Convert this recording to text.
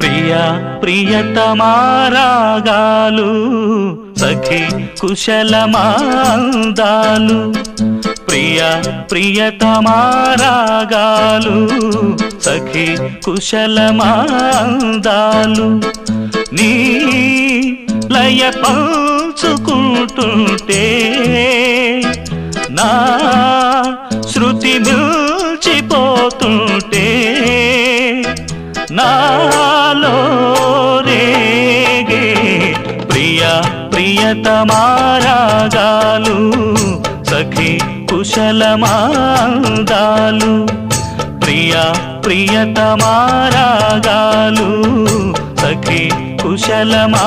ప్రియా ప్రియతమారాగాలు సఖి కుశలమాందాలు ప్రియా ప్రియతమారాగాలు సఖి కుశలమాందాలు నీ లయ పంచుకుంటుంటే నా శృతి మిల్చిపోతుంటే నాలో రేగే ప్రియా ప్రియతమారాగాలు సఖి కుశలమాందాలు ప్రియా ప్రియతమారాగాలు సఖి కుశలమాందాలు